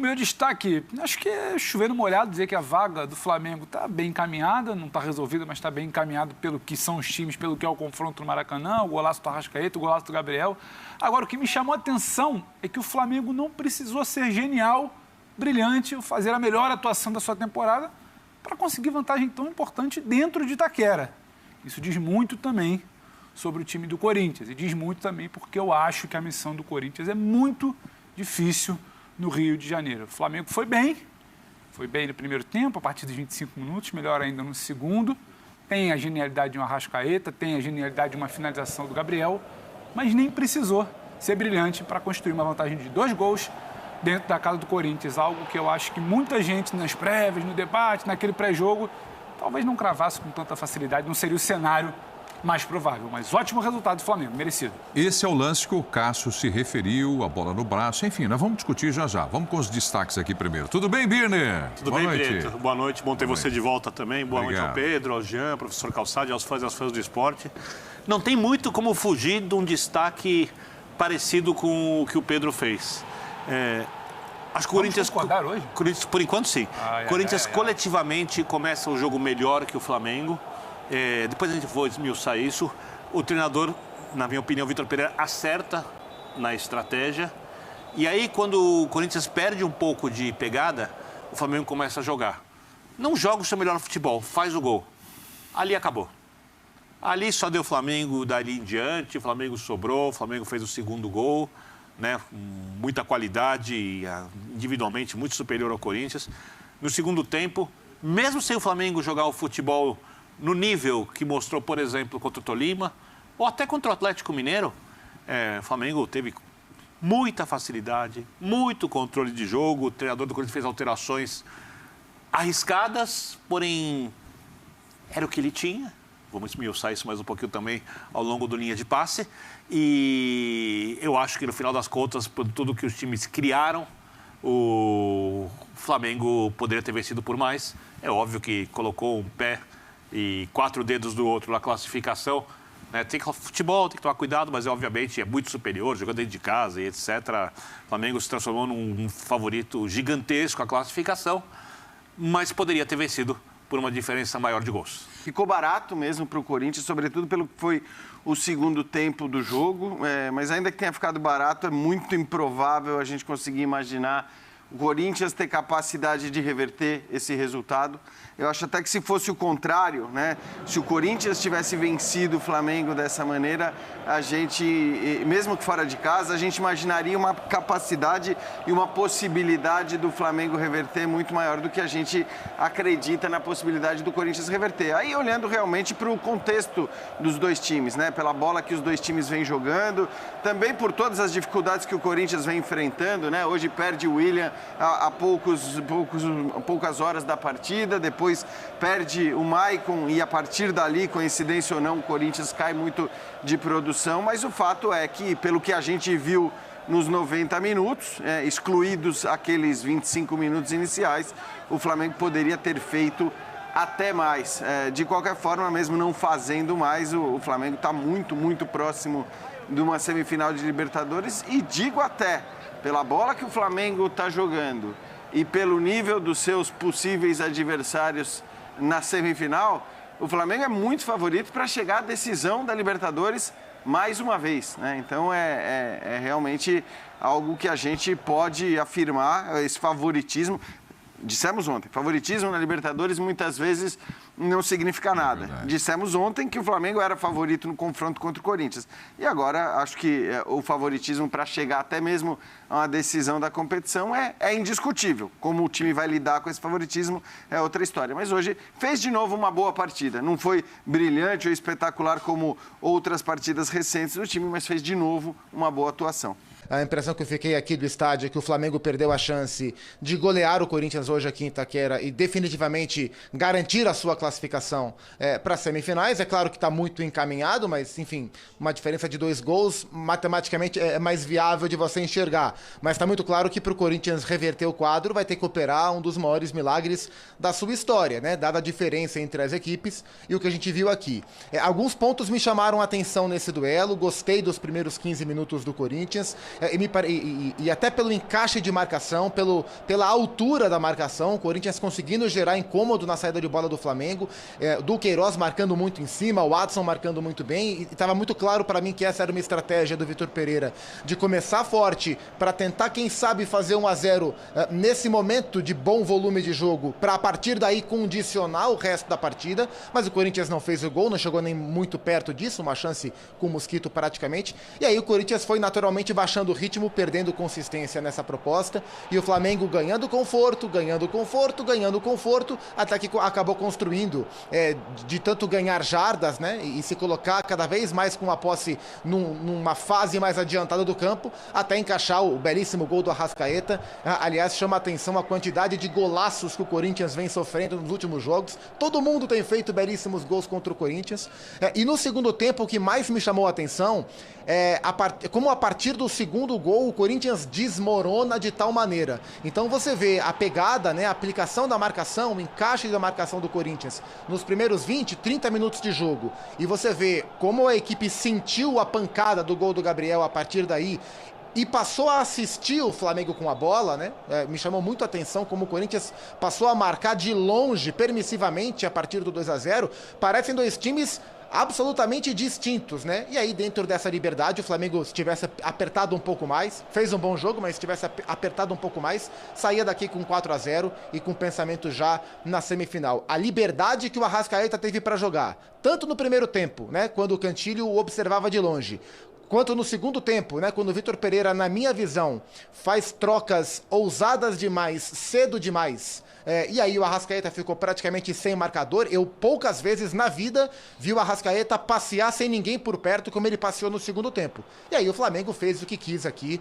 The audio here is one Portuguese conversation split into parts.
meu destaque, acho que é chover no molhado dizer que a vaga do Flamengo está bem encaminhada, não está resolvida, mas está bem encaminhado pelo que são os times, pelo que é o confronto no Maracanã, o golaço do Arrascaeta, o golaço do Gabriel. Agora, o que me chamou a atenção é que o Flamengo não precisou ser genial, brilhante, fazer a melhor atuação da sua temporada para conseguir vantagem tão importante dentro de Itaquera. Isso diz muito também sobre o time do Corinthians e diz muito também porque eu acho que a missão do Corinthians é muito difícil no Rio de Janeiro. O Flamengo foi bem no primeiro tempo, a partir dos 25 minutos, melhor ainda no segundo. Tem a genialidade de um Arrascaeta, tem a genialidade de uma finalização do Gabriel, mas nem precisou ser brilhante para construir uma vantagem de 2 gols dentro da casa do Corinthians, algo que eu acho que muita gente nas prévias, no debate, naquele pré-jogo, talvez não cravasse com tanta facilidade, não seria o cenário mais provável, mas ótimo resultado do Flamengo, merecido. Esse é o lance que o Cássio se referiu, a bola no braço, enfim, nós vamos discutir já. Vamos com os destaques aqui primeiro. Tudo bem, Birner? Tudo bem, Preto? Boa noite, bom ter você de volta também. Boa Obrigado. Noite ao Pedro, ao Jean, professor Calçade, aos fãs e às fãs do esporte. Não tem muito como fugir de um destaque parecido com o que o Pedro fez. Acho que o Corinthians... hoje? Corinthians, por enquanto, sim. Corinthians coletivamente começa o jogo melhor que o Flamengo. Depois a gente vai esmiuçar isso. O treinador, na minha opinião, Vitor Pereira, acerta na estratégia. E aí, quando o Corinthians perde um pouco de pegada, o Flamengo começa a jogar. Não joga o seu melhor futebol, faz o gol. Ali acabou. Ali só deu Flamengo dali em diante, o Flamengo sobrou, o Flamengo fez o segundo gol, né? Muita qualidade, individualmente muito superior ao Corinthians. No segundo tempo, mesmo sem o Flamengo jogar o futebol no nível que mostrou, por exemplo, contra o Tolima, ou até contra o Atlético Mineiro, o Flamengo teve muita facilidade, muito controle de jogo, o treinador do Corinthians fez alterações arriscadas, porém era o que ele tinha. Vamos esmiuçar isso mais um pouquinho também ao longo do linha de passe. E eu acho que no final das contas, por tudo que os times criaram, o Flamengo poderia ter vencido por mais. É óbvio que colocou um pé e 4 dedos do outro na classificação, né? Tem que futebol, tem que tomar cuidado, mas obviamente é muito superior, jogando dentro de casa e etc. O Flamengo se transformou num favorito gigantesco a classificação, mas poderia ter vencido por uma diferença maior de gols. Ficou barato mesmo para o Corinthians, sobretudo pelo que foi o segundo tempo do jogo, mas ainda que tenha ficado barato, é muito improvável a gente conseguir imaginar o Corinthians ter capacidade de reverter esse resultado. Eu acho até que se fosse o contrário, né? Se o Corinthians tivesse vencido o Flamengo dessa maneira, a gente, mesmo que fora de casa, a gente imaginaria uma capacidade e uma possibilidade do Flamengo reverter muito maior do que a gente acredita na possibilidade do Corinthians reverter. Aí olhando realmente para o contexto dos dois times, né? Pela bola que os dois times vêm jogando, também por todas as dificuldades que o Corinthians vem enfrentando, né? Hoje perde o William há poucas horas da partida, depois perde o Maicon e a partir dali, coincidência ou não, o Corinthians cai muito de produção, mas o fato é que, pelo que a gente viu nos 90 minutos, excluídos aqueles 25 minutos iniciais, o Flamengo poderia ter feito até mais. De qualquer forma, mesmo não fazendo mais, o Flamengo está muito, muito próximo de uma semifinal de Libertadores e digo até, pela bola que o Flamengo está jogando e pelo nível dos seus possíveis adversários na semifinal, o Flamengo é muito favorito para chegar à decisão da Libertadores mais uma vez, né? Então é realmente algo que a gente pode afirmar, esse favoritismo. Dissemos ontem, favoritismo na Libertadores muitas vezes não significa nada. Dissemos ontem que o Flamengo era favorito no confronto contra o Corinthians. E agora acho que o favoritismo para chegar até mesmo a uma decisão da competição é indiscutível. Como o time vai lidar com esse favoritismo é outra história. Mas hoje fez de novo uma boa partida. Não foi brilhante ou espetacular como outras partidas recentes do time, mas fez de novo uma boa atuação. A impressão que eu fiquei aqui do estádio é que o Flamengo perdeu a chance de golear o Corinthians hoje aqui em Itaquera e definitivamente garantir a sua classificação para as semifinais. É claro que está muito encaminhado, mas, enfim, uma diferença de 2 gols, matematicamente é mais viável de você enxergar. Mas está muito claro que para o Corinthians reverter o quadro vai ter que operar um dos maiores milagres da sua história, né? Dada a diferença entre as equipes e o que a gente viu aqui. Alguns pontos me chamaram a atenção nesse duelo, gostei dos primeiros 15 minutos do Corinthians. e até pelo encaixe de marcação, pela altura da marcação, o Corinthians conseguindo gerar incômodo na saída de bola do Flamengo, do Queiroz marcando muito em cima, o Watson marcando muito bem, e estava muito claro para mim que essa era uma estratégia do Vitor Pereira, de começar forte para tentar, quem sabe, fazer 1-0 nesse momento de bom volume de jogo, para a partir daí condicionar o resto da partida, mas o Corinthians não fez o gol, não chegou nem muito perto disso, uma chance com o Mosquito praticamente, e aí o Corinthians foi naturalmente baixando o ritmo, perdendo consistência nessa proposta, e o Flamengo ganhando conforto, até que acabou construindo, de tanto ganhar jardas, né, e se colocar cada vez mais com a posse numa fase mais adiantada do campo, até encaixar o belíssimo gol do Arrascaeta. Aliás, chama a atenção a quantidade de golaços que o Corinthians vem sofrendo nos últimos jogos. Todo mundo tem feito belíssimos gols contra o Corinthians. E no segundo tempo, o que mais me chamou a atenção como a partir do segundo gol o Corinthians desmorona de tal maneira. Então você vê a pegada, né, a aplicação da marcação, o encaixe da marcação do Corinthians nos primeiros 20, 30 minutos de jogo. E você vê como a equipe sentiu a pancada do gol do Gabriel a partir daí e passou a assistir o Flamengo com a bola, né? Me chamou muito a atenção como o Corinthians passou a marcar de longe, permissivamente, a partir do 2-0. Parecem dois times absolutamente distintos, né? E aí, dentro dessa liberdade, o Flamengo, se tivesse apertado um pouco mais, fez um bom jogo, mas se tivesse apertado um pouco mais, saía daqui com 4-0 e com pensamento já na semifinal. A liberdade que o Arrascaeta teve para jogar, tanto no primeiro tempo, né, quando o Cantillo o observava de longe, quanto no segundo tempo, né, quando o Vitor Pereira, na minha visão, faz trocas ousadas demais, cedo demais, e aí o Arrascaeta ficou praticamente sem marcador. Eu poucas vezes na vida vi o Arrascaeta passear sem ninguém por perto como ele passeou no segundo tempo. E aí o Flamengo fez o que quis aqui,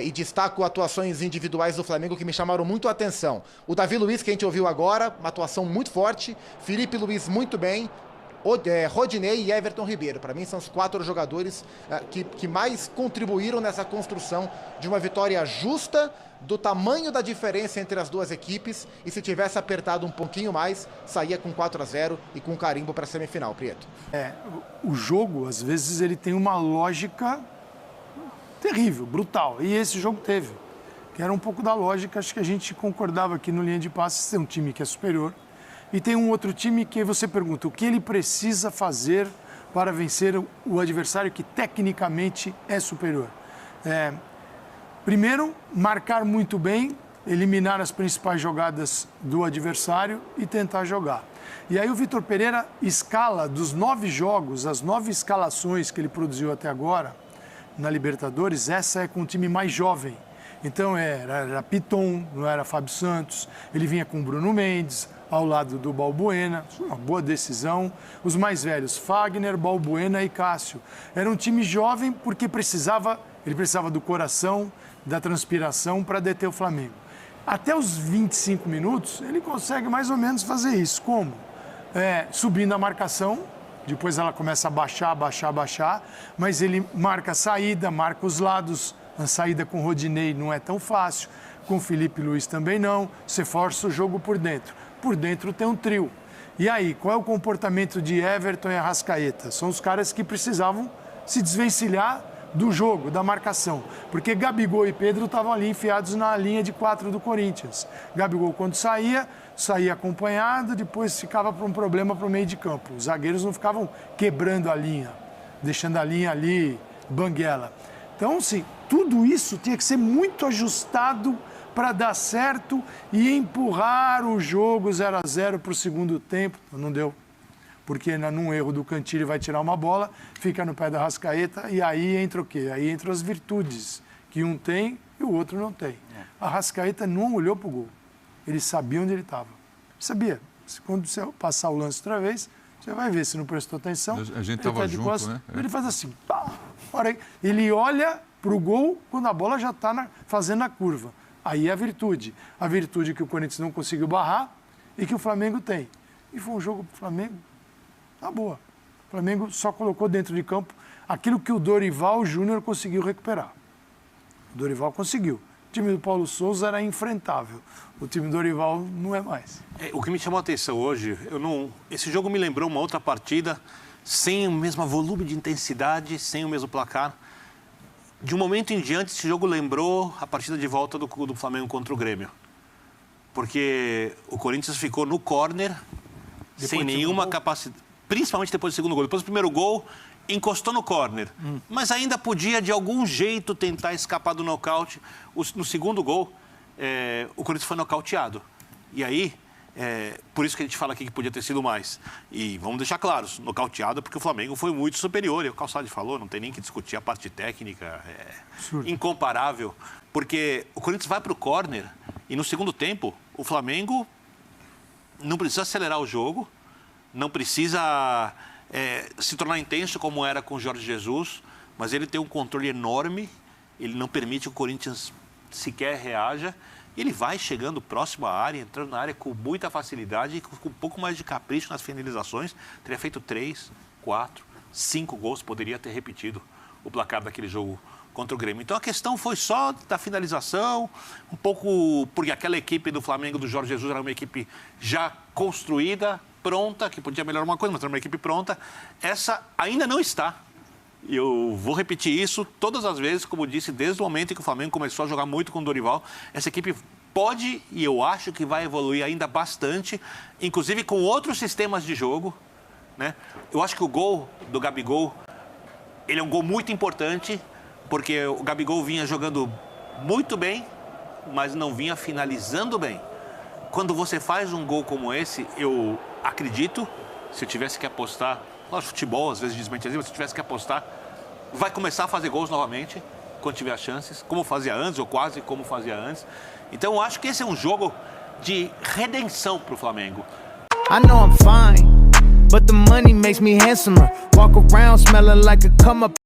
e destaco atuações individuais do Flamengo que me chamaram muito a atenção. O Davi Luiz, que a gente ouviu agora, uma atuação muito forte, Felipe Luiz muito bem, Rodinei e Everton Ribeiro. Para mim são os 4 jogadores que mais contribuíram nessa construção de uma vitória justa, do tamanho da diferença entre as duas equipes, e se tivesse apertado um pouquinho mais, saía com 4-0 e com carimbo para a semifinal, Prieto. O jogo, às vezes, ele tem uma lógica terrível, brutal, e esse jogo teve, que era um pouco da lógica, acho que a gente concordava aqui no linha de passes, tem um time que é superior, e tem um outro time que você pergunta o que ele precisa fazer para vencer o adversário que tecnicamente é superior. Primeiro, marcar muito bem, eliminar as principais jogadas do adversário e tentar jogar. E aí o Vitor Pereira escala dos 9 jogos, as 9 escalações que ele produziu até agora na Libertadores, essa é com um time mais jovem. Então era Piton, não era Fábio Santos, ele vinha com Bruno Mendes, ao lado do Balbuena, uma boa decisão. Os mais velhos, Fagner, Balbuena e Cássio. Era um time jovem porque ele precisava do coração, da transpiração para deter o Flamengo. Até os 25 minutos, ele consegue mais ou menos fazer isso. Como? Subindo a marcação, depois ela começa a baixar, mas ele marca a saída, marca os lados. A saída com o Rodinei não é tão fácil, com o Felipe Luiz também não. Você força o jogo por dentro. Por dentro tem um trio. E aí, qual é o comportamento de Everton e Arrascaeta? São os caras que precisavam se desvencilhar do jogo, da marcação. Porque Gabigol e Pedro estavam ali enfiados na linha de 4 do Corinthians. Gabigol, quando saía acompanhado, depois ficava para um problema para o meio de campo. Os zagueiros não ficavam quebrando a linha, deixando a linha ali banguela. Então, sim, tudo isso tinha que ser muito ajustado para dar certo e empurrar o jogo 0-0 para o segundo tempo. Não deu. Porque num erro do Cantillo vai tirar uma bola, fica no pé da Arrascaeta e aí entra o quê? Aí entram as virtudes, que um tem e o outro não tem. A Arrascaeta não olhou para o gol. Ele sabia onde ele estava. Sabia. Quando você passar o lance outra vez, você vai ver se não prestou atenção. A gente estava junto, costas, né? Ele faz assim. Pá, ele olha para o gol quando a bola já está fazendo a curva. Aí é a virtude. A virtude que o Corinthians não conseguiu barrar e que o Flamengo tem. E foi um jogo para o Flamengo, tá boa. O Flamengo só colocou dentro de campo aquilo que o Dorival Júnior conseguiu recuperar. O Dorival conseguiu. O time do Paulo Souza era infrentável. O time do Dorival não é mais. O que me chamou a atenção hoje, esse jogo me lembrou uma outra partida sem o mesmo volume de intensidade, sem o mesmo placar. de um momento em diante, esse jogo lembrou a partida de volta do Flamengo contra o Grêmio. Porque o Corinthians ficou no córner, sem nenhuma capacidade, principalmente depois do segundo gol. Depois do primeiro gol, encostou no córner, mas ainda podia, de algum jeito, tentar escapar do nocaute. No segundo gol, o Corinthians foi nocauteado. E aí, por isso que a gente fala aqui que podia ter sido mais. E vamos deixar claros, nocauteado porque o Flamengo foi muito superior. E o Calçade falou, não tem nem que discutir a parte técnica, incomparável. Porque o Corinthians vai para o córner e no segundo tempo, o Flamengo não precisa acelerar o jogo, não precisa se tornar intenso como era com o Jorge Jesus, mas ele tem um controle enorme, ele não permite que o Corinthians sequer reaja. Ele vai chegando próximo à área, entrando na área com muita facilidade e com um pouco mais de capricho nas finalizações. Teria feito 3, 4, 5 gols, poderia ter repetido o placar daquele jogo contra o Grêmio. Então a questão foi só da finalização, um pouco porque aquela equipe do Flamengo do Jorge Jesus era uma equipe já construída, pronta, que podia melhorar uma coisa, mas era uma equipe pronta. Essa ainda não está. E eu vou repetir isso todas as vezes, como disse, desde o momento em que o Flamengo começou a jogar muito com o Dorival. Essa equipe pode, e eu acho que vai evoluir ainda bastante, inclusive com outros sistemas de jogo, né? Eu acho que o gol do Gabigol, ele é um gol muito importante, porque o Gabigol vinha jogando muito bem, mas não vinha finalizando bem. Quando você faz um gol como esse, eu acredito, se eu tivesse que apostar, lógico, futebol às vezes desmente, mas se eu tivesse que apostar, vai começar a fazer gols novamente, quando tiver as chances, como fazia antes, ou quase como fazia antes. Então eu acho que esse é um jogo de redenção para o Flamengo. I know I'm fine, but the money makes me handsomer. Walk around smelling like a come up.